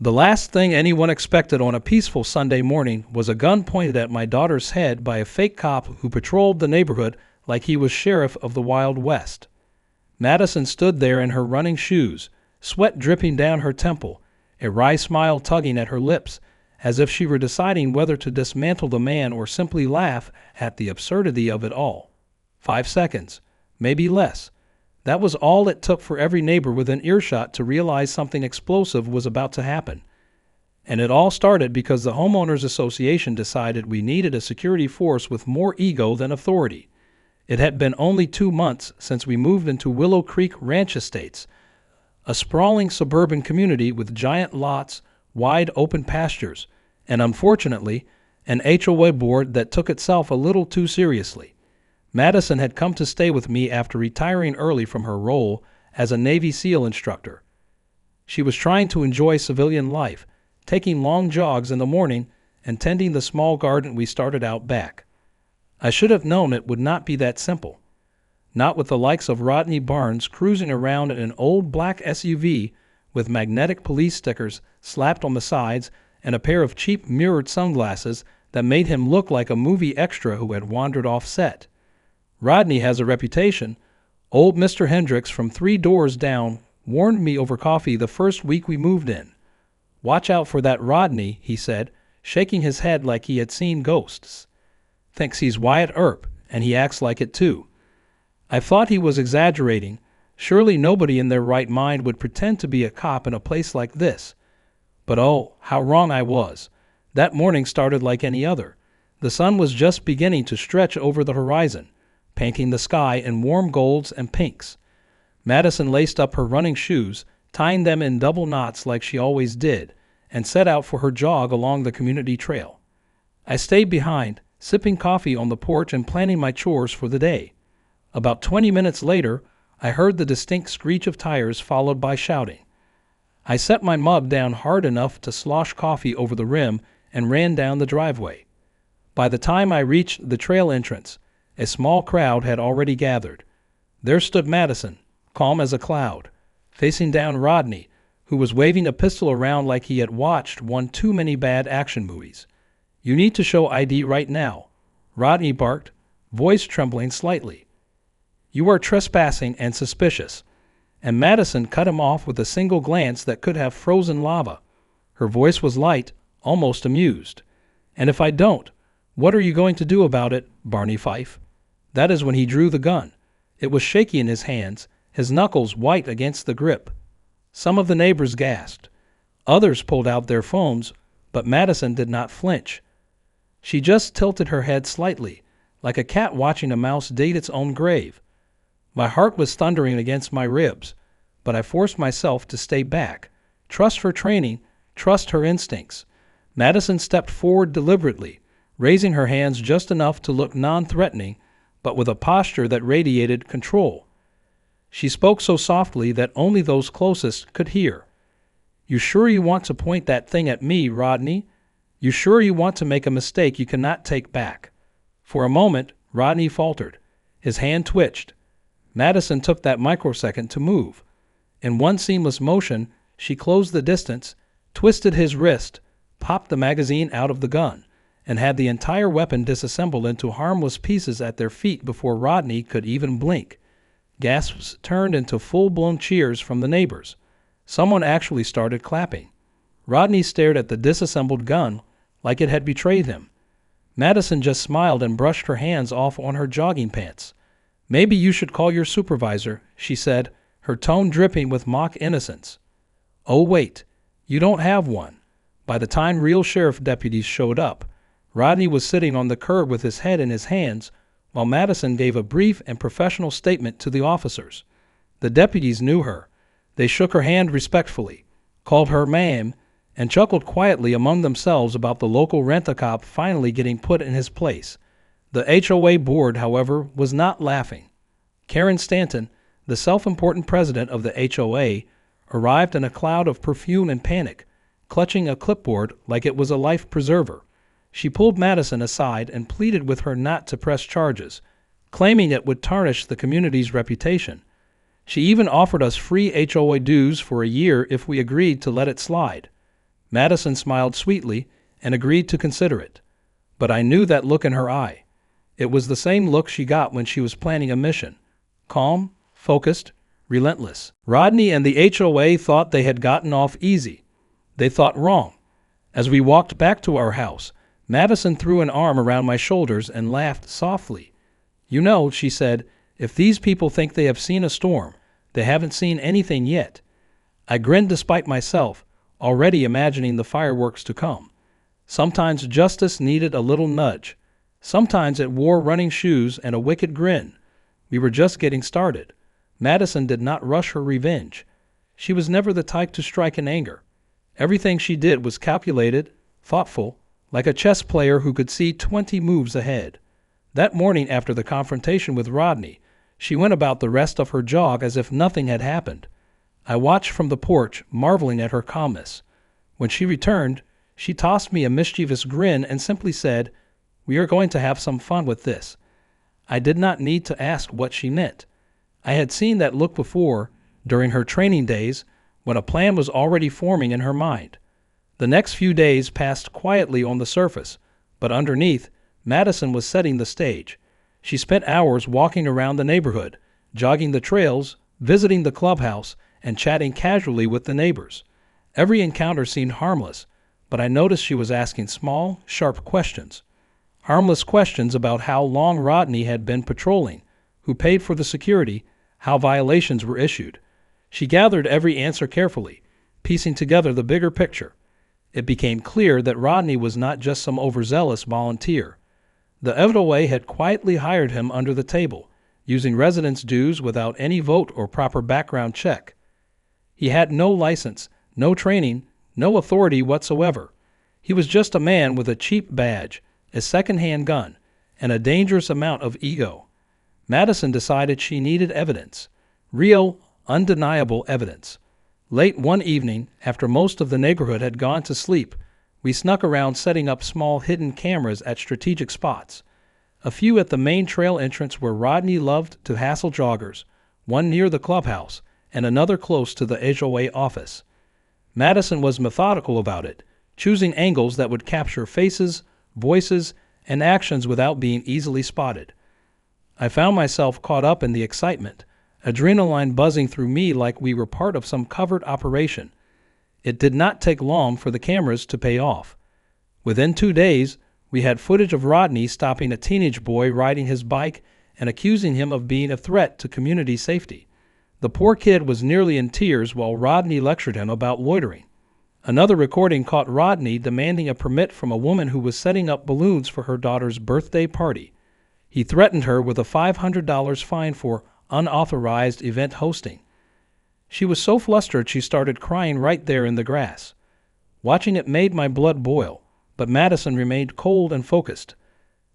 The last thing anyone expected on a peaceful Sunday morning was a gun pointed at my daughter's head by a fake cop who patrolled the neighborhood like he was sheriff of the Wild West. Madison stood there in her running shoes, sweat dripping down her temple, a wry smile tugging at her lips, as if she were deciding whether to dismantle the man or simply laugh at the absurdity of it all. 5 seconds, maybe less. That was all it took for every neighbor within earshot to realize something explosive was about to happen. And it all started because the Homeowners Association decided we needed a security force with more ego than authority. It had been only 2 months since we moved into Willow Creek Ranch Estates, a sprawling suburban community with giant lots, wide open pastures, and unfortunately, an HOA board that took itself a little too seriously. Madison had come to stay with me after retiring early from her role as a Navy SEAL instructor. She was trying to enjoy civilian life, taking long jogs in the morning and tending the small garden we started out back. I should have known it would not be that simple. Not with the likes of Rodney Barnes cruising around in an old black SUV with magnetic police stickers slapped on the sides and a pair of cheap mirrored sunglasses that made him look like a movie extra who had wandered off set. Rodney has a reputation. Old Mr. Hendricks from 3 doors down warned me over coffee the first week we moved in. "Watch out for that Rodney," he said, shaking his head like he had seen ghosts. "Thinks he's Wyatt Earp, and he acts like it too." I thought he was exaggerating. Surely nobody in their right mind would pretend to be a cop in a place like this. But oh, how wrong I was. That morning started like any other. The sun was just beginning to stretch over the horizon, painting the sky in warm golds and pinks. Madison laced up her running shoes, tying them in double knots like she always did, and set out for her jog along the community trail. I stayed behind, sipping coffee on the porch and planning my chores for the day. About 20 minutes later, I heard the distinct screech of tires followed by shouting. I set my mug down hard enough to slosh coffee over the rim and ran down the driveway. By the time I reached the trail entrance, a small crowd had already gathered. There stood Madison, calm as a cloud, facing down Rodney, who was waving a pistol around like he had watched one too many bad action movies. "You need to show ID right now," Rodney barked, voice trembling slightly. "You are trespassing and suspicious." And Madison cut him off with a single glance that could have frozen lava. Her voice was light, almost amused. "And if I don't, what are you going to do about it, Barney Fife?" That is when he drew the gun. It was shaky in his hands, his knuckles white against the grip. Some of the neighbors gasped. Others pulled out their phones, but Madison did not flinch. She just tilted her head slightly, like a cat watching a mouse dig its own grave. My heart was thundering against my ribs, but I forced myself to stay back. Trust her training, trust her instincts. Madison stepped forward deliberately, raising her hands just enough to look non-threatening, but with a posture that radiated control. She spoke so softly that only those closest could hear. "You sure you want to point that thing at me, Rodney? You sure you want to make a mistake you cannot take back?" For a moment, Rodney faltered. His hand twitched. Madison took that microsecond to move. In one seamless motion, she closed the distance, twisted his wrist, popped the magazine out of the gun, and had the entire weapon disassembled into harmless pieces at their feet before Rodney could even blink. Gasps turned into full-blown cheers from the neighbors. Someone actually started clapping. Rodney stared at the disassembled gun like it had betrayed him. Madison just smiled and brushed her hands off on her jogging pants. "Maybe you should call your supervisor," she said, her tone dripping with mock innocence. "Oh, wait, you don't have one." By the time real sheriff deputies showed up, Rodney was sitting on the curb with his head in his hands, while Madison gave a brief and professional statement to the officers. The deputies knew her. They shook her hand respectfully, called her ma'am, and chuckled quietly among themselves about the local rent-a-cop finally getting put in his place. The HOA board, however, was not laughing. Karen Stanton, the self-important president of the HOA, arrived in a cloud of perfume and panic, clutching a clipboard like it was a life preserver. She pulled Madison aside and pleaded with her not to press charges, claiming it would tarnish the community's reputation. She even offered us free HOA dues for a year if we agreed to let it slide. Madison smiled sweetly and agreed to consider it. But I knew that look in her eye. It was the same look she got when she was planning a mission. Calm, focused, relentless. Rodney and the HOA thought they had gotten off easy. They thought wrong. As we walked back to our house, Madison threw an arm around my shoulders and laughed softly. "You know," she said, "if these people think they have seen a storm, they haven't seen anything yet." I grinned despite myself, already imagining the fireworks to come. Sometimes justice needed a little nudge. Sometimes it wore running shoes and a wicked grin. We were just getting started. Madison did not rush her revenge. She was never the type to strike in anger. Everything she did was calculated, thoughtful, like a chess player who could see 20 moves ahead. That morning after the confrontation with Rodney, she went about the rest of her jog as if nothing had happened. I watched from the porch, marveling at her calmness. When she returned, she tossed me a mischievous grin and simply said, "We are going to have some fun with this." I did not need to ask what she meant. I had seen that look before, during her training days, when a plan was already forming in her mind. The next few days passed quietly on the surface, but underneath, Madison was setting the stage. She spent hours walking around the neighborhood, jogging the trails, visiting the clubhouse, and chatting casually with the neighbors. Every encounter seemed harmless, but I noticed she was asking small, sharp questions. Harmless questions about how long Rodney had been patrolling, who paid for the security, how violations were issued. She gathered every answer carefully, piecing together the bigger picture. It became clear that Rodney was not just some overzealous volunteer. The HOA had quietly hired him under the table, using residence dues without any vote or proper background check. He had no license, no training, no authority whatsoever. He was just a man with a cheap badge, a second-hand gun, and a dangerous amount of ego. Madison decided she needed evidence, real, undeniable evidence. Late one evening, after most of the neighborhood had gone to sleep, we snuck around setting up small hidden cameras at strategic spots. A few at the main trail entrance where Rodney loved to hassle joggers, one near the clubhouse, and another close to the HOA office. Madison was methodical about it, choosing angles that would capture faces, voices, and actions without being easily spotted. I found myself caught up in the excitement, adrenaline buzzing through me like we were part of some covert operation. It did not take long for the cameras to pay off. Within 2 days, we had footage of Rodney stopping a teenage boy riding his bike and accusing him of being a threat to community safety. The poor kid was nearly in tears while Rodney lectured him about loitering. Another recording caught Rodney demanding a permit from a woman who was setting up balloons for her daughter's birthday party. He threatened her with a $500 fine for unauthorized event hosting. She was so flustered she started crying right there in the grass. Watching it made my blood boil, but Madison remained cold and focused.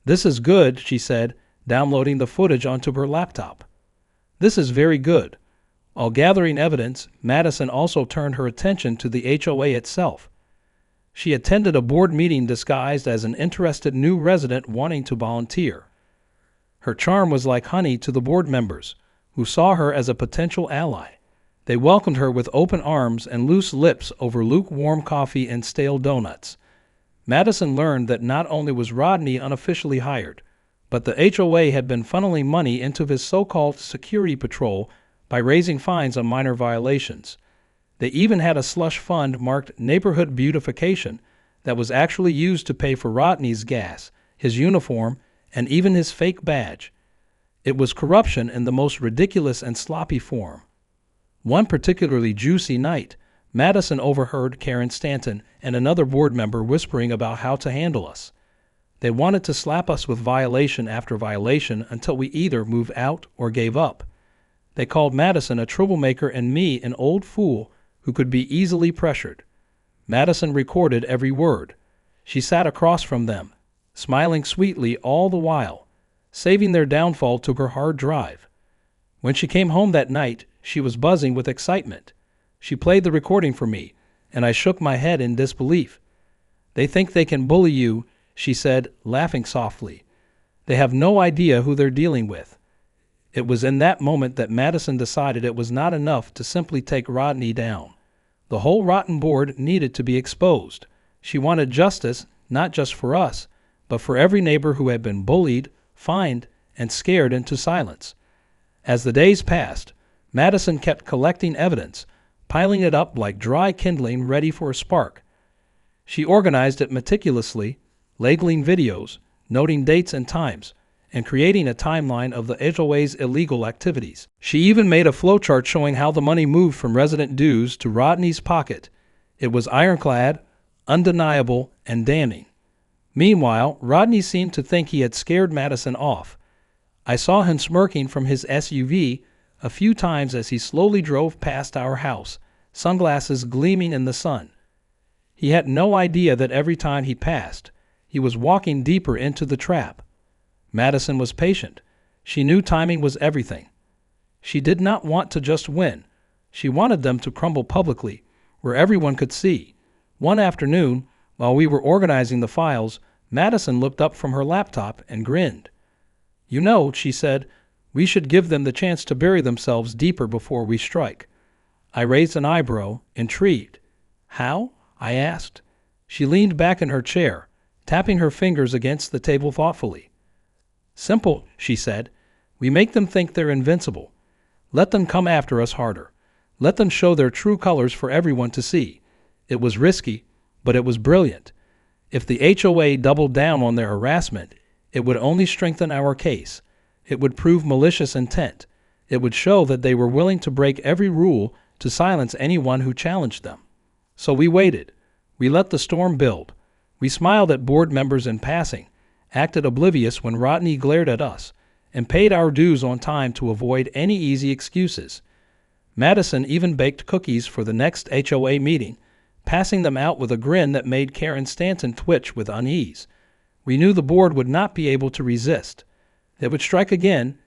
"This is good," she said, downloading the footage onto her laptop. "This is very good." While gathering evidence, Madison also turned her attention to the HOA itself. She attended a board meeting disguised as an interested new resident wanting to volunteer. Her charm was like honey to the board members, who saw her as a potential ally. They welcomed her with open arms and loose lips over lukewarm coffee and stale donuts. Madison learned that not only was Rodney unofficially hired, but the HOA had been funneling money into his so-called security patrol by raising fines on minor violations. They even had a slush fund marked Neighborhood Beautification that was actually used to pay for Rodney's gas, his uniform, and even his fake badge. It was corruption in the most ridiculous and sloppy form. One particularly juicy night, Madison overheard Karen Stanton and another board member whispering about how to handle us. They wanted to slap us with violation after violation until we either moved out or gave up. They called Madison a troublemaker and me an old fool who could be easily pressured. Madison recorded every word. She sat across from them, smiling sweetly all the while. Saving their downfall to her hard drive. When she came home that night, she was buzzing with excitement. She played the recording for me, and I shook my head in disbelief. "They think they can bully you," she said, laughing softly. "They have no idea who they're dealing with." It was in that moment that Madison decided it was not enough to simply take Rodney down. The whole rotten board needed to be exposed. She wanted justice, not just for us, but for every neighbor who had been bullied, fined, and scared into silence. As the days passed, Madison kept collecting evidence, piling it up like dry kindling ready for a spark. She organized it meticulously, labeling videos, noting dates and times, and creating a timeline of the HOA's illegal activities. She even made a flowchart showing how the money moved from resident dues to Rodney's pocket. It was ironclad, undeniable, and damning. Meanwhile, Rodney seemed to think he had scared Madison off. I saw him smirking from his SUV a few times as he slowly drove past our house, sunglasses gleaming in the sun. He had no idea that every time he passed, he was walking deeper into the trap. Madison was patient. She knew timing was everything. She did not want to just win. She wanted them to crumble publicly, where everyone could see. One afternoon, while we were organizing the files, Madison looked up from her laptop and grinned. "You know," she said, "we should give them the chance to bury themselves deeper before we strike." I raised an eyebrow, intrigued. "How?" I asked. She leaned back in her chair, tapping her fingers against the table thoughtfully. "Simple," she said. "We make them think they're invincible. Let them come after us harder. Let them show their true colors for everyone to see. It was risky, but it was brilliant. If the HOA doubled down on their harassment, it would only strengthen our case. It would prove malicious intent. It would show that they were willing to break every rule to silence anyone who challenged them." So we waited. We let the storm build. We smiled at board members in passing, acted oblivious when Rodney glared at us, and paid our dues on time to avoid any easy excuses. Madison even baked cookies for the next HOA meeting, passing them out with a grin that made Karen Stanton twitch with unease. We knew the board would not be able to resist. They would strike again,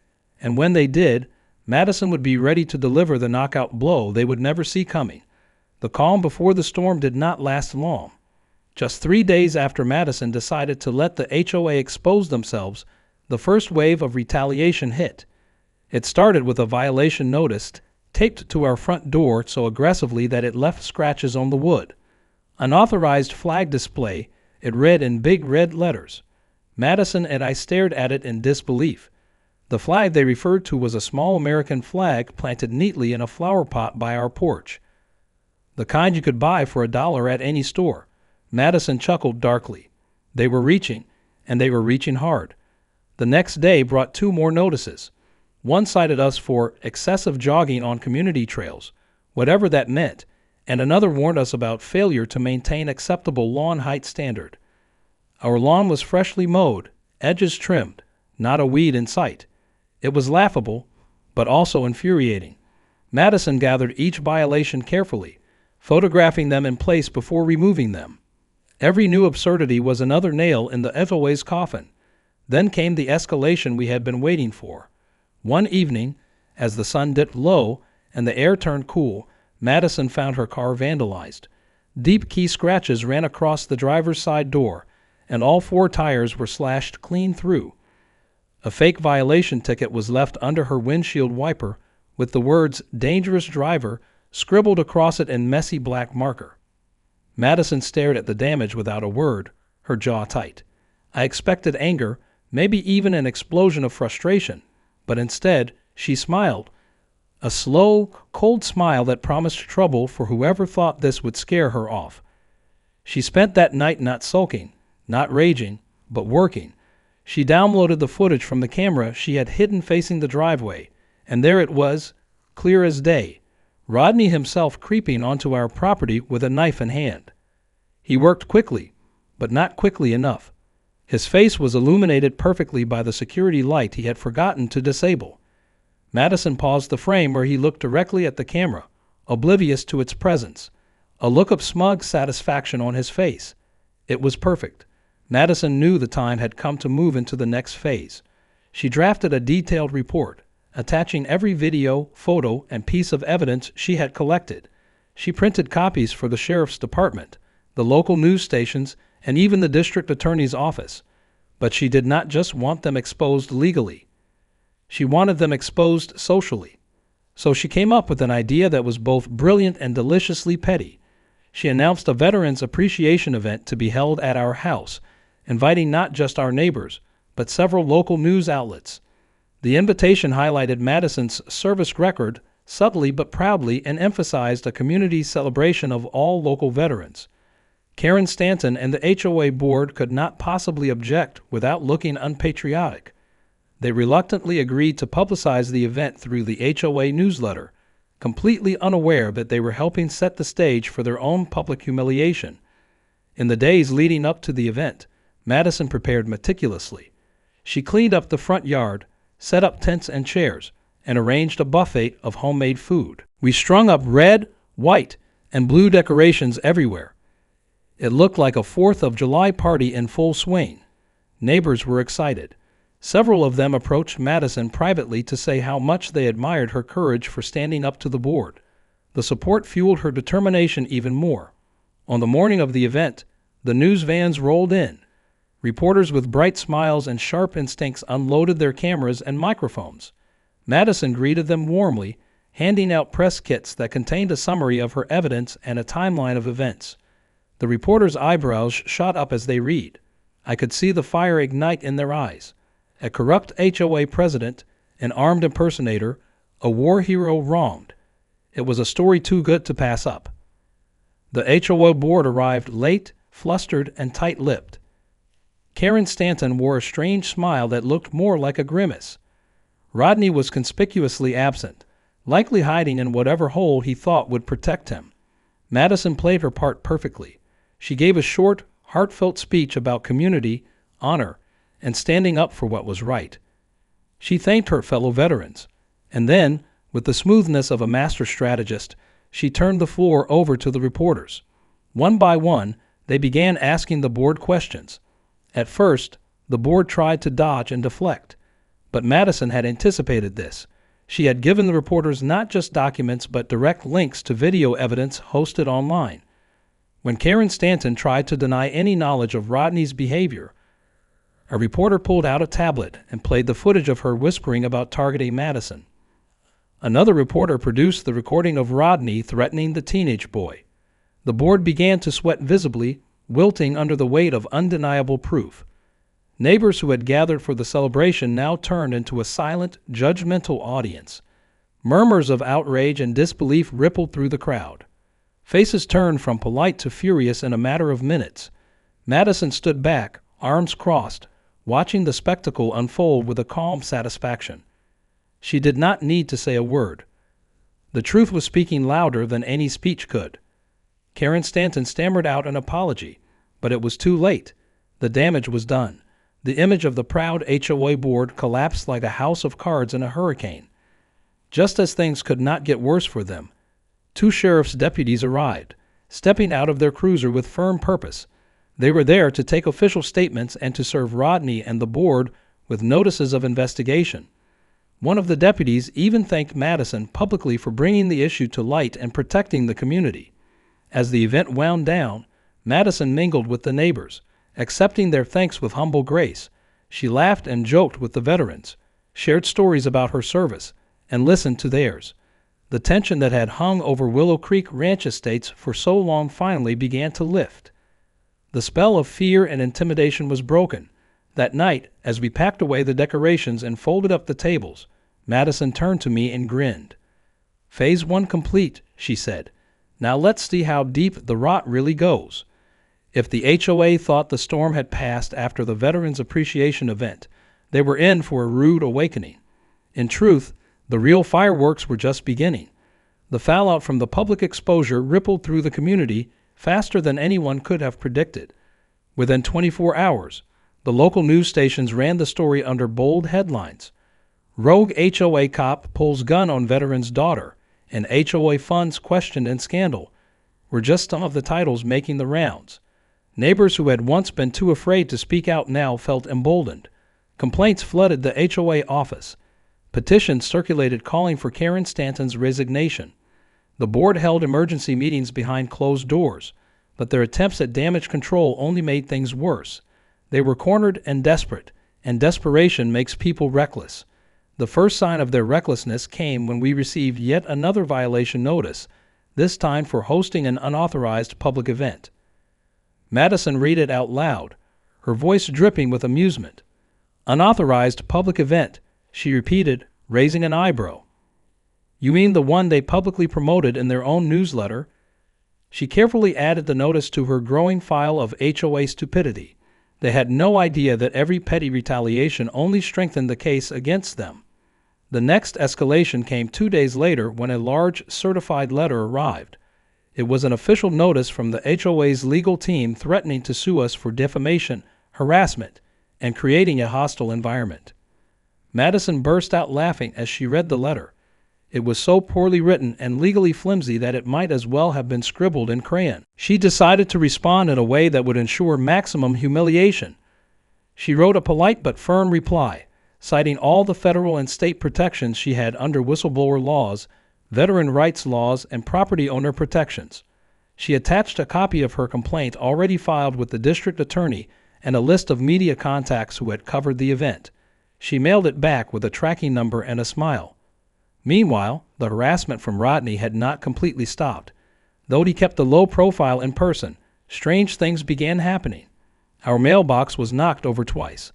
and when they did, Madison would be ready to deliver the knockout blow they would never see coming. The calm before the storm did not last long. Just 3 days after Madison decided to let the HOA expose themselves, the first wave of retaliation hit. It started with a violation notice taped to our front door so aggressively that it left scratches on the wood. Unauthorized flag display, it read in big red letters. Madison and I stared at it in disbelief. The flag they referred to was a small American flag planted neatly in a flower pot by our porch. The kind you could buy for $1 at any store. Madison chuckled darkly. They were reaching, and they were reaching hard. The next day brought 2 more notices. One cited us for excessive jogging on community trails, whatever that meant, and another warned us about failure to maintain acceptable lawn height standard. Our lawn was freshly mowed, edges trimmed, not a weed in sight. It was laughable, but also infuriating. Madison gathered each violation carefully, photographing them in place before removing them. Every new absurdity was another nail in the HOA's coffin. Then came the escalation we had been waiting for. One evening, as the sun dipped low and the air turned cool, Madison found her car vandalized. Deep key scratches ran across the driver's side door, and all 4 tires were slashed clean through. A fake violation ticket was left under her windshield wiper with the words "Dangerous Driver" scribbled across it in messy black marker. Madison stared at the damage without a word, her jaw tight. I expected anger, maybe even an explosion of frustration, but instead she smiled. A slow, cold smile that promised trouble for whoever thought this would scare her off. She spent that night not sulking, not raging, but working. She downloaded the footage from the camera she had hidden facing the driveway, and there it was, clear as day. Rodney himself creeping onto our property with a knife in hand. He worked quickly, but not quickly enough. His face was illuminated perfectly by the security light he had forgotten to disable. Madison paused the frame where he looked directly at the camera, oblivious to its presence, a look of smug satisfaction on his face. It was perfect. Madison knew the time had come to move into the next phase. She drafted a detailed report, attaching every video, photo, and piece of evidence she had collected. She printed copies for the sheriff's department, the local news stations, and even the district attorney's office. But she did not just want them exposed legally. She wanted them exposed socially. So she came up with an idea that was both brilliant and deliciously petty. She announced a Veterans Appreciation event to be held at our house, inviting not just our neighbors, but several local news outlets. The invitation highlighted Madison's service record subtly but proudly and emphasized a community celebration of all local veterans. Karen Stanton and the HOA board could not possibly object without looking unpatriotic. They reluctantly agreed to publicize the event through the HOA newsletter, completely unaware that they were helping set the stage for their own public humiliation. In the days leading up to the event, Madison prepared meticulously. She cleaned up the front yard, set up tents and chairs, and arranged a buffet of homemade food. We strung up red, white, and blue decorations everywhere. It looked like a 4th of July party in full swing. Neighbors were excited. Several of them approached Madison privately to say how much they admired her courage for standing up to the board. The support fueled her determination even more. On the morning of the event, the news vans rolled in. Reporters with bright smiles and sharp instincts unloaded their cameras and microphones. Madison greeted them warmly, handing out press kits that contained a summary of her evidence and a timeline of events. The reporters' eyebrows shot up as they read. I could see the fire ignite in their eyes. A corrupt HOA president, an armed impersonator, a war hero wronged. It was a story too good to pass up. The HOA board arrived late, flustered, and tight-lipped. Karen Stanton wore a strange smile that looked more like a grimace. Rodney was conspicuously absent, likely hiding in whatever hole he thought would protect him. Madison played her part perfectly. She gave a short, heartfelt speech about community, honor, and standing up for what was right. She thanked her fellow veterans, and then, with the smoothness of a master strategist, she turned the floor over to the reporters. One by one, they began asking the board questions. At first, the board tried to dodge and deflect, but Madison had anticipated this. She had given the reporters not just documents but direct links to video evidence hosted online. When Karen Stanton tried to deny any knowledge of Rodney's behavior, a reporter pulled out a tablet and played the footage of her whispering about targeting Madison. Another reporter produced the recording of Rodney threatening the teenage boy. The board began to sweat visibly, wilting under the weight of undeniable proof. Neighbors who had gathered for the celebration now turned into a silent, judgmental audience. Murmurs of outrage and disbelief rippled through the crowd. Faces turned from polite to furious in a matter of minutes. Madison stood back, arms crossed, watching the spectacle unfold with a calm satisfaction. She did not need to say a word. The truth was speaking louder than any speech could. Karen Stanton stammered out an apology, but it was too late. The damage was done. The image of the proud HOA board collapsed like a house of cards in a hurricane. Just as things could not get worse for them, 2 sheriff's deputies arrived, stepping out of their cruiser with firm purpose. They were there to take official statements and to serve Rodney and the board with notices of investigation. One of the deputies even thanked Madison publicly for bringing the issue to light and protecting the community. As the event wound down, Madison mingled with the neighbors, accepting their thanks with humble grace. She laughed and joked with the veterans, shared stories about her service, and listened to theirs. The tension that had hung over Willow Creek Ranch estates for so long finally began to lift. The spell of fear and intimidation was broken. That night, as we packed away the decorations and folded up the tables, Madison turned to me and grinned. "Phase 1 complete," she said. "Now let's see how deep the rot really goes." If the HOA thought the storm had passed after the Veterans Appreciation event, they were in for a rude awakening. In truth, the real fireworks were just beginning. The fallout from the public exposure rippled through the community faster than anyone could have predicted. Within 24 hours, the local news stations ran the story under bold headlines. "Rogue HOA cop pulls gun on veteran's daughter," and "HOA funds questioned in scandal" were just some of the titles making the rounds. Neighbors who had once been too afraid to speak out now felt emboldened. Complaints flooded the HOA office. Petitions circulated calling for Karen Stanton's resignation. The board held emergency meetings behind closed doors, but their attempts at damage control only made things worse. They were cornered and desperate, and desperation makes people reckless. The first sign of their recklessness came when we received yet another violation notice, this time for hosting an unauthorized public event. Madison read it out loud, her voice dripping with amusement. "Unauthorized public event," she repeated, raising an eyebrow. "You mean the one they publicly promoted in their own newsletter?" She carefully added the notice to her growing file of HOA stupidity. They had no idea that every petty retaliation only strengthened the case against them. The next escalation came 2 days later when a large certified letter arrived. It was an official notice from the HOA's legal team threatening to sue us for defamation, harassment, and creating a hostile environment. Madison burst out laughing as she read the letter. It was so poorly written and legally flimsy that it might as well have been scribbled in crayon. She decided to respond in a way that would ensure maximum humiliation. She wrote a polite but firm reply, citing all the federal and state protections she had under whistleblower laws, veteran rights laws, and property owner protections. She attached a copy of her complaint already filed with the district attorney and a list of media contacts who had covered the event. She mailed it back with a tracking number and a smile. Meanwhile, the harassment from Rodney had not completely stopped. Though he kept a low profile in person, strange things began happening. Our mailbox was knocked over twice.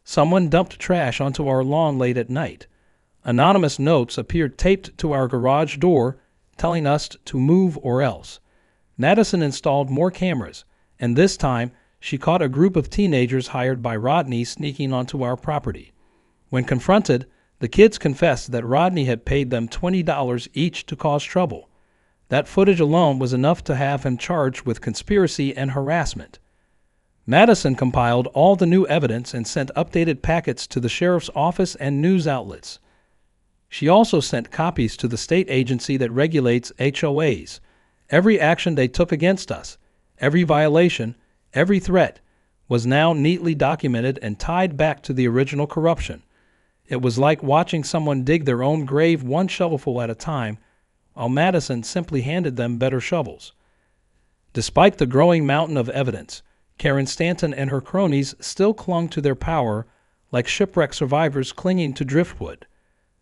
Someone dumped trash onto our lawn late at night. Anonymous notes appeared taped to our garage door, telling us to move or else. Madison installed more cameras, and this time she caught a group of teenagers hired by Rodney sneaking onto our property. When confronted, the kids confessed that Rodney had paid them $20 each to cause trouble. That footage alone was enough to have him charged with conspiracy and harassment. Madison compiled all the new evidence and sent updated packets to the sheriff's office and news outlets. She also sent copies to the state agency that regulates HOAs. Every action they took against us, every violation, every threat, was now neatly documented and tied back to the original corruption. It was like watching someone dig their own grave one shovelful at a time, while Madison simply handed them better shovels. Despite the growing mountain of evidence, Karen Stanton and her cronies still clung to their power like shipwreck survivors clinging to driftwood.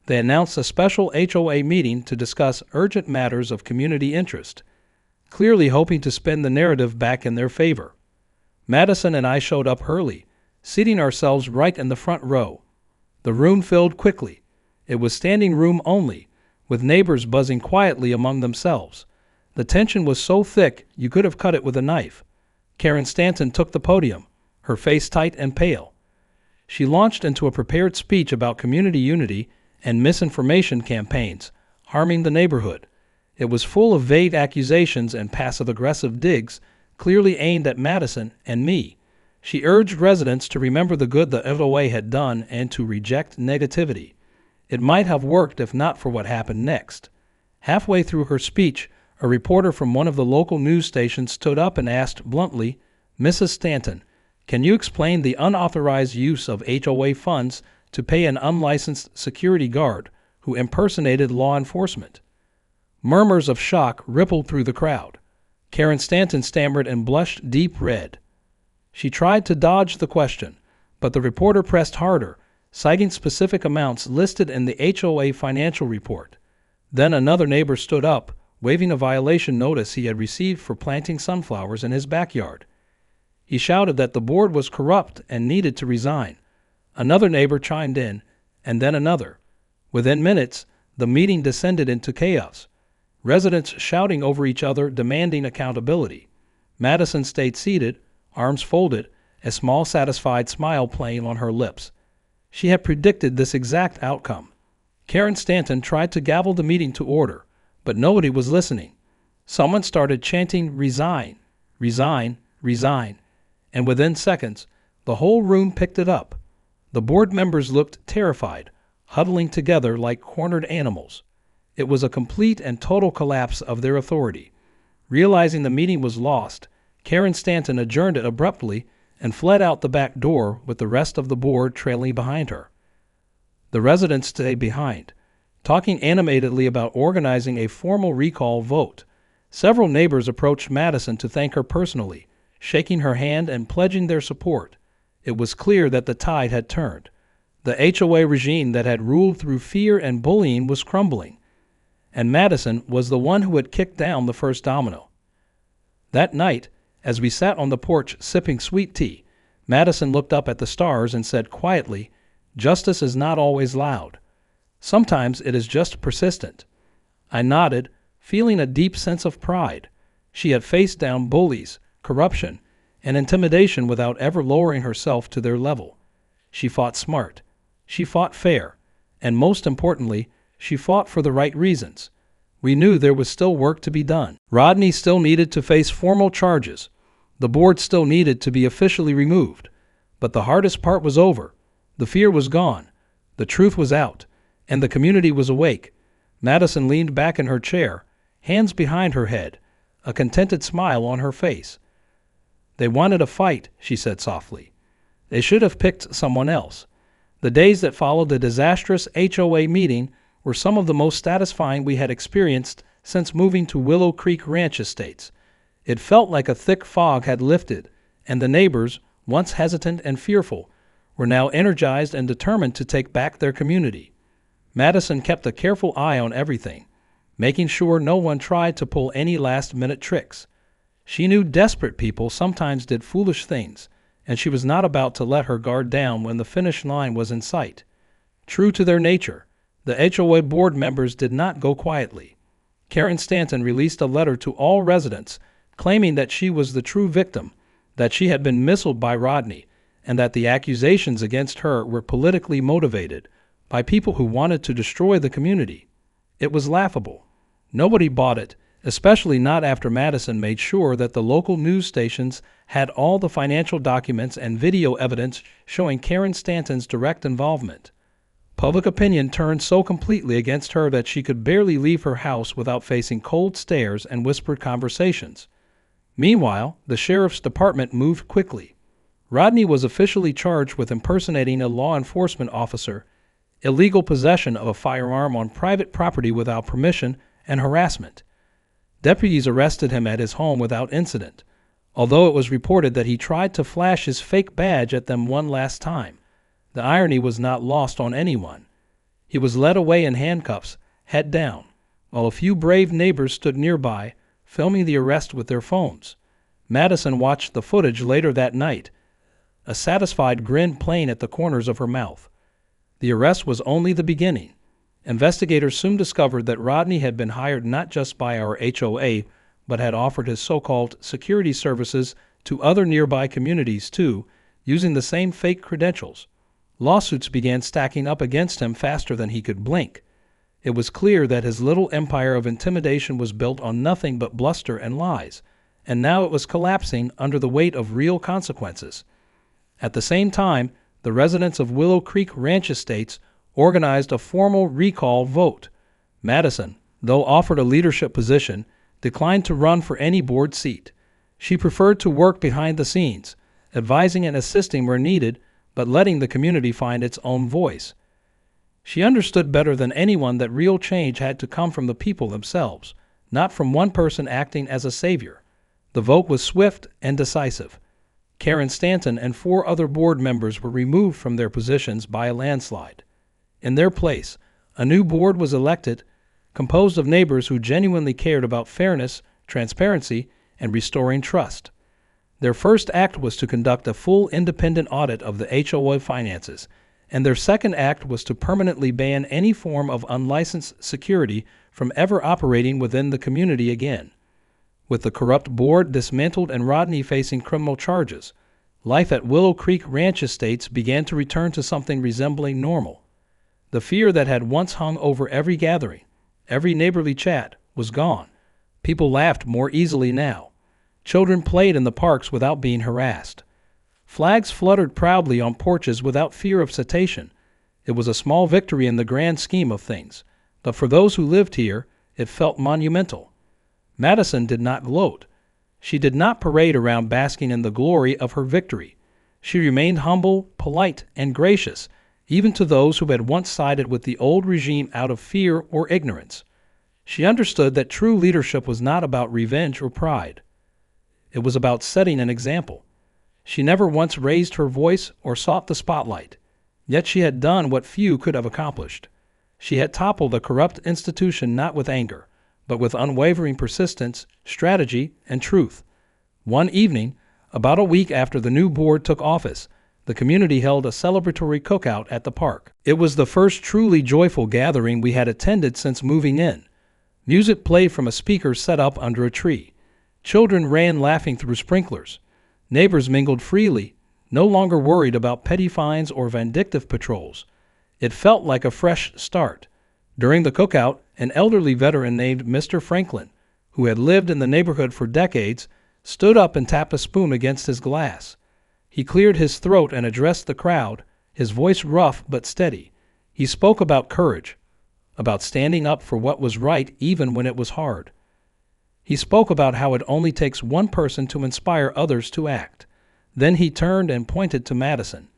They announced a special HOA meeting to discuss urgent matters of community interest, clearly hoping to spin the narrative back in their favor. Madison and I showed up early, seating ourselves right in the front row. The room filled quickly. It was standing room only, with neighbors buzzing quietly among themselves. The tension was so thick you could have cut it with a knife. Karen Stanton took the podium, her face tight and pale. She launched into a prepared speech about community unity and misinformation campaigns harming the neighborhood. It was full of vague accusations and passive-aggressive digs, clearly aimed at Madison and me. She urged residents to remember the good the HOA had done and to reject negativity. It might have worked if not for what happened next. Halfway through her speech, a reporter from one of the local news stations stood up and asked bluntly, "Mrs. Stanton, can you explain the unauthorized use of HOA funds to pay an unlicensed security guard who impersonated law enforcement?" Murmurs of shock rippled through the crowd. Karen Stanton stammered and blushed deep red. She tried to dodge the question, but the reporter pressed harder, citing specific amounts listed in the HOA financial report. Then another neighbor stood up, waving a violation notice he had received for planting sunflowers in his backyard. He shouted that the board was corrupt and needed to resign. Another neighbor chimed in, and then another. Within minutes, the meeting descended into chaos. Residents shouting over each other, demanding accountability. Madison stayed seated, arms folded, a small satisfied smile playing on her lips. She had predicted this exact outcome. Karen Stanton tried to gavel the meeting to order, but nobody was listening. Someone started chanting, "Resign, resign, resign," and within seconds, the whole room picked it up. The board members looked terrified, huddling together like cornered animals. It was a complete and total collapse of their authority. Realizing the meeting was lost, Karen Stanton adjourned it abruptly and fled out the back door with the rest of the board trailing behind her. The residents stayed behind, talking animatedly about organizing a formal recall vote. Several neighbors approached Madison to thank her personally, shaking her hand and pledging their support. It was clear that the tide had turned. The HOA regime that had ruled through fear and bullying was crumbling, and Madison was the one who had kicked down the first domino. That night, as we sat on the porch sipping sweet tea, Madison looked up at the stars and said quietly, "Justice is not always loud. Sometimes it is just persistent." I nodded, feeling a deep sense of pride. She had faced down bullies, corruption, and intimidation without ever lowering herself to their level. She fought smart. She fought fair. And most importantly, she fought for the right reasons. We knew there was still work to be done. Rodney still needed to face formal charges. The board still needed to be officially removed. But the hardest part was over. The fear was gone. The truth was out. And the community was awake. Madison leaned back in her chair, hands behind her head, a contented smile on her face. "They wanted a fight," she said softly. "They should have picked someone else." The days that followed the disastrous HOA meeting were some of the most satisfying we had experienced since moving to Willow Creek Ranch Estates. It felt like a thick fog had lifted, and the neighbors, once hesitant and fearful, were now energized and determined to take back their community. Madison kept a careful eye on everything, making sure no one tried to pull any last-minute tricks. She knew desperate people sometimes did foolish things, and she was not about to let her guard down when the finish line was in sight. True to their nature, the HOA board members did not go quietly. Karen Stanton released a letter to all residents claiming that she was the true victim, that she had been misled by Rodney, and that the accusations against her were politically motivated by people who wanted to destroy the community. It was laughable. Nobody bought it, especially not after Madison made sure that the local news stations had all the financial documents and video evidence showing Karen Stanton's direct involvement. Public opinion turned so completely against her that she could barely leave her house without facing cold stares and whispered conversations. Meanwhile, the sheriff's department moved quickly. Rodney was officially charged with impersonating a law enforcement officer, illegal possession of a firearm on private property without permission, and harassment. Deputies arrested him at his home without incident, although it was reported that he tried to flash his fake badge at them one last time. The irony was not lost on anyone. He was led away in handcuffs, head down, while a few brave neighbors stood nearby, filming the arrest with their phones. Madison watched the footage later that night, a satisfied grin playing at the corners of her mouth. The arrest was only the beginning. Investigators soon discovered that Rodney had been hired not just by our HOA, but had offered his so-called security services to other nearby communities too, using the same fake credentials. Lawsuits began stacking up against him faster than he could blink. It was clear that his little empire of intimidation was built on nothing but bluster and lies, and now it was collapsing under the weight of real consequences. At the same time, the residents of Willow Creek Ranch Estates organized a formal recall vote. Madison, though offered a leadership position, declined to run for any board seat. She preferred to work behind the scenes, advising and assisting where needed, but letting the community find its own voice. She understood better than anyone that real change had to come from the people themselves, not from one person acting as a savior. The vote was swift and decisive. Karen Stanton and 4 other board members were removed from their positions by a landslide. In their place, a new board was elected, composed of neighbors who genuinely cared about fairness, transparency, and restoring trust. Their first act was to conduct a full independent audit of the HOA finances, and their second act was to permanently ban any form of unlicensed security from ever operating within the community again. With the corrupt board dismantled and Rodney facing criminal charges, life at Willow Creek Ranch Estates began to return to something resembling normal. The fear that had once hung over every gathering, every neighborly chat, was gone. People laughed more easily now. Children played in the parks without being harassed. Flags fluttered proudly on porches without fear of citation. It was a small victory in the grand scheme of things, but for those who lived here, it felt monumental. Madison did not gloat. She did not parade around basking in the glory of her victory. She remained humble, polite, and gracious, even to those who had once sided with the old regime out of fear or ignorance. She understood that true leadership was not about revenge or pride. It was about setting an example. She never once raised her voice or sought the spotlight. Yet she had done what few could have accomplished. She had toppled a corrupt institution not with anger, but with unwavering persistence, strategy, and truth. One evening, about a week after the new board took office, the community held a celebratory cookout at the park. It was the first truly joyful gathering we had attended since moving in. Music played from a speaker set up under a tree. Children ran laughing through sprinklers. Neighbors mingled freely, no longer worried about petty fines or vindictive patrols. It felt like a fresh start. During the cookout, an elderly veteran named Mr. Franklin, who had lived in the neighborhood for decades, stood up and tapped a spoon against his glass. He cleared his throat and addressed the crowd, his voice rough but steady. He spoke about courage, about standing up for what was right even when it was hard. He spoke about how it only takes one person to inspire others to act. Then he turned and pointed to Madison.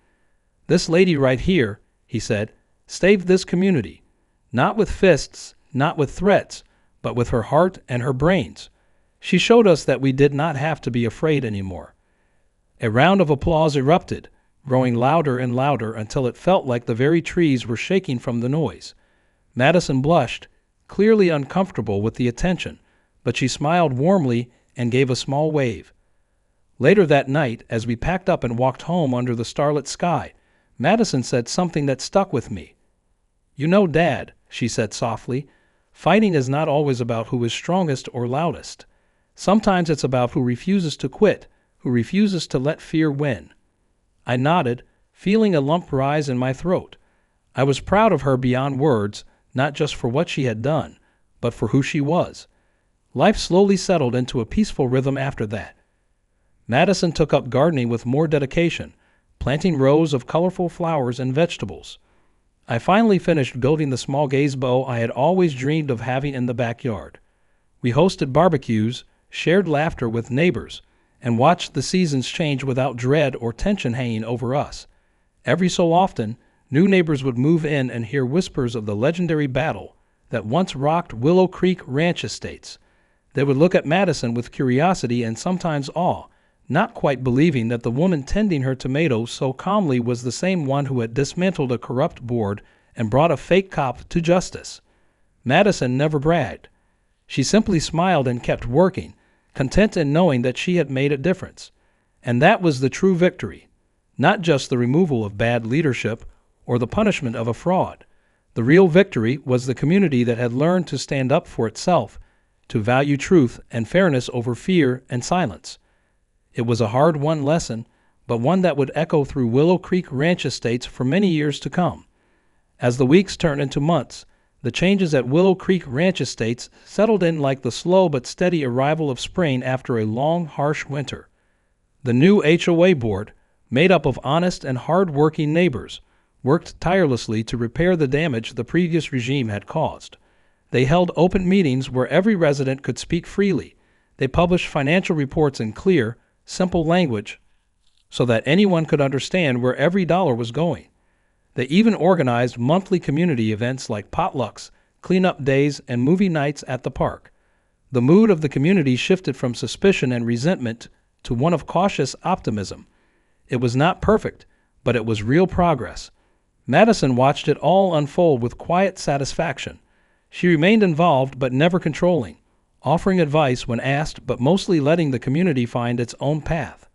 "This lady right here," he said, "saved this community, not with fists, not with threats, but with her heart and her brains. She showed us that we did not have to be afraid anymore." A round of applause erupted, growing louder and louder until it felt like the very trees were shaking from the noise. Madison blushed, clearly uncomfortable with the attention, but she smiled warmly and gave a small wave. Later that night, as we packed up and walked home under the starlit sky, Madison said something that stuck with me. "You know, Dad," she said softly, "fighting is not always about who is strongest or loudest. Sometimes it's about who refuses to quit, who refuses to let fear win." I nodded, feeling a lump rise in my throat. I was proud of her beyond words, not just for what she had done, but for who she was. Life slowly settled into a peaceful rhythm after that. Madison took up gardening with more dedication, planting rows of colorful flowers and vegetables. I finally finished building the small gazebo I had always dreamed of having in the backyard. We hosted barbecues, shared laughter with neighbors, and watched the seasons change without dread or tension hanging over us. Every so often, new neighbors would move in and hear whispers of the legendary battle that once rocked Willow Creek Ranch estates. They would look at Madison with curiosity and sometimes awe, not quite believing that the woman tending her tomatoes so calmly was the same one who had dismantled a corrupt board and brought a fake cop to justice. Madison never bragged. She simply smiled and kept working, content in knowing that she had made a difference. And that was the true victory, not just the removal of bad leadership or the punishment of a fraud. The real victory was the community that had learned to stand up for itself, to value truth and fairness over fear and silence. It was a hard-won lesson, but one that would echo through Willow Creek Ranch estates for many years to come. As the weeks turned into months, the changes at Willow Creek Ranch estates settled in like the slow but steady arrival of spring after a long, harsh winter. The new HOA board, made up of honest and hard-working neighbors, worked tirelessly to repair the damage the previous regime had caused. They held open meetings where every resident could speak freely. They published financial reports in clear, simple language so that anyone could understand where every dollar was going. They even organized monthly community events like potlucks, cleanup days, and movie nights at the park. The mood of the community shifted from suspicion and resentment to one of cautious optimism. It was not perfect, but it was real progress. Madison watched it all unfold with quiet satisfaction. She remained involved but never controlling, offering advice when asked but mostly letting the community find its own path.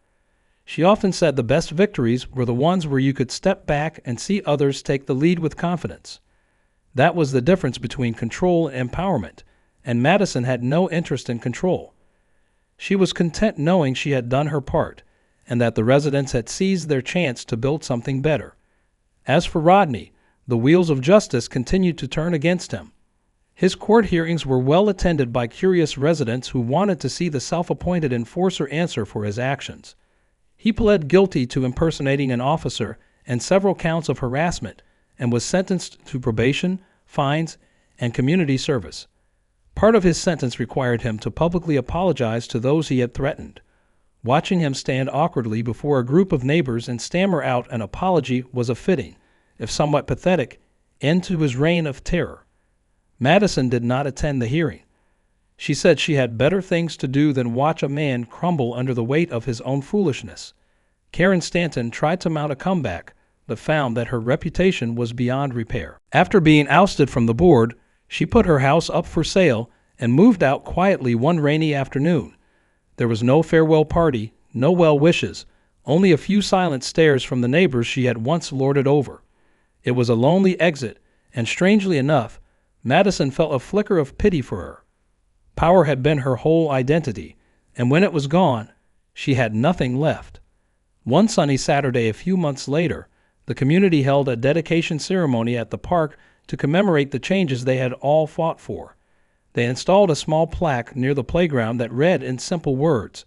She often said the best victories were the ones where you could step back and see others take the lead with confidence. That was the difference between control and empowerment, and Madison had no interest in control. She was content knowing she had done her part, and that the residents had seized their chance to build something better. As for Rodney, the wheels of justice continued to turn against him. His court hearings were well attended by curious residents who wanted to see the self-appointed enforcer answer for his actions. He pled guilty to impersonating an officer and several counts of harassment and was sentenced to probation, fines, and community service. Part of his sentence required him to publicly apologize to those he had threatened. Watching him stand awkwardly before a group of neighbors and stammer out an apology was a fitting, if somewhat pathetic, end to his reign of terror. Madison did not attend the hearing. She said she had better things to do than watch a man crumble under the weight of his own foolishness. Karen Stanton tried to mount a comeback, but found that her reputation was beyond repair. After being ousted from the board, she put her house up for sale and moved out quietly one rainy afternoon. There was no farewell party, no well wishes, only a few silent stares from the neighbors she had once lorded over. It was a lonely exit, and strangely enough, Madison felt a flicker of pity for her. Power had been her whole identity, and when it was gone, she had nothing left. One sunny Saturday a few months later, the community held a dedication ceremony at the park to commemorate the changes they had all fought for. They installed a small plaque near the playground that read in simple words,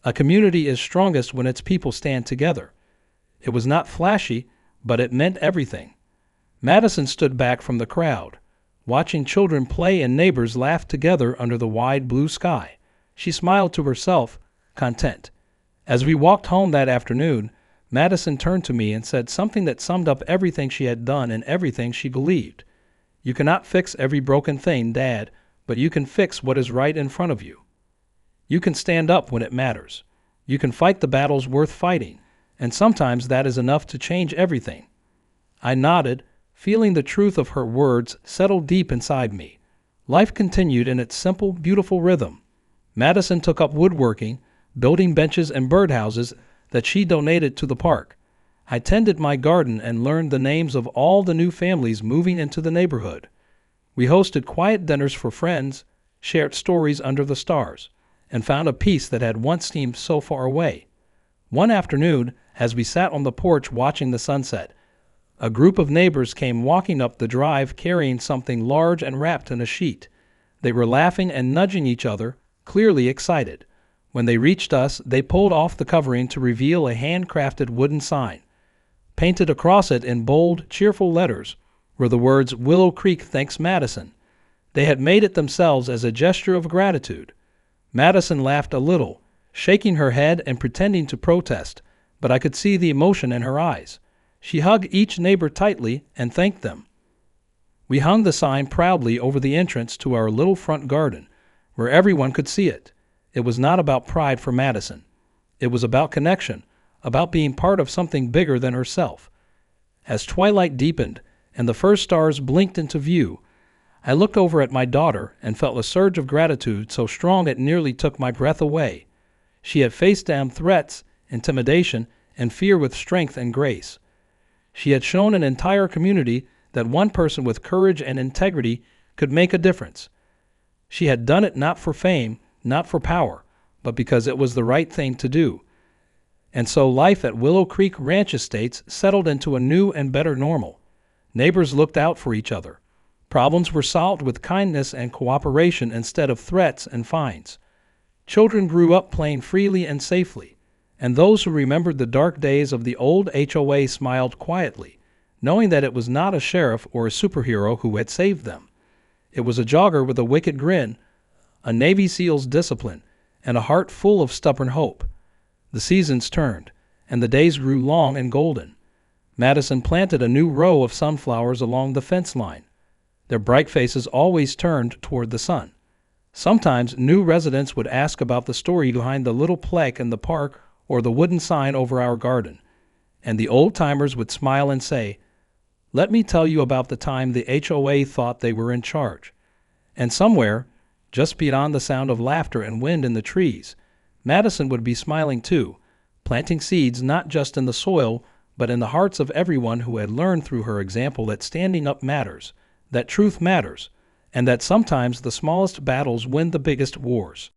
"A community is strongest when its people stand together." It was not flashy, but it meant everything. Madison stood back from the crowd, watching children play and neighbors laugh together under the wide blue sky. She smiled to herself, content. As we walked home that afternoon, Madison turned to me and said something that summed up everything she had done and everything she believed. "You cannot fix every broken thing, Dad, but you can fix what is right in front of you. You can stand up when it matters. You can fight the battles worth fighting, and sometimes that is enough to change everything." I nodded, feeling the truth of her words settle deep inside me. Life continued in its simple, beautiful rhythm. Madison took up woodworking, building benches and birdhouses that she donated to the park. I tended my garden and learned the names of all the new families moving into the neighborhood. We hosted quiet dinners for friends, shared stories under the stars, and found a peace that had once seemed so far away. One afternoon, as we sat on the porch watching the sunset, a group of neighbors came walking up the drive carrying something large and wrapped in a sheet. They were laughing and nudging each other, clearly excited. When they reached us, they pulled off the covering to reveal a handcrafted wooden sign. Painted across it in bold, cheerful letters were the words, "Willow Creek thanks Madison." They had made it themselves as a gesture of gratitude. Madison laughed a little, shaking her head and pretending to protest, but I could see the emotion in her eyes. She hugged each neighbor tightly and thanked them. We hung the sign proudly over the entrance to our little front garden, where everyone could see it. It was not about pride for Madison. It was about connection, about being part of something bigger than herself. As twilight deepened and the first stars blinked into view, I looked over at my daughter and felt a surge of gratitude so strong it nearly took my breath away. She had faced down threats, intimidation, and fear with strength and grace. She had shown an entire community that one person with courage and integrity could make a difference. She had done it not for fame, not for power, but because it was the right thing to do. And so life at Willow Creek Ranch Estates settled into a new and better normal. Neighbors looked out for each other. Problems were solved with kindness and cooperation instead of threats and fines. Children grew up playing freely and safely, and those who remembered the dark days of the old HOA smiled quietly, knowing that it was not a sheriff or a superhero who had saved them. It was a jogger with a wicked grin, a Navy SEAL's discipline, and a heart full of stubborn hope. The seasons turned, and the days grew long and golden. Madison planted a new row of sunflowers along the fence line. Their bright faces always turned toward the sun. Sometimes new residents would ask about the story behind the little plaque in the park or the wooden sign over our garden, and the old-timers would smile and say, "Let me tell you about the time the HOA thought they were in charge." And somewhere, just beyond the sound of laughter and wind in the trees, Madison would be smiling too, planting seeds not just in the soil, but in the hearts of everyone who had learned through her example that standing up matters, that truth matters, and that sometimes the smallest battles win the biggest wars.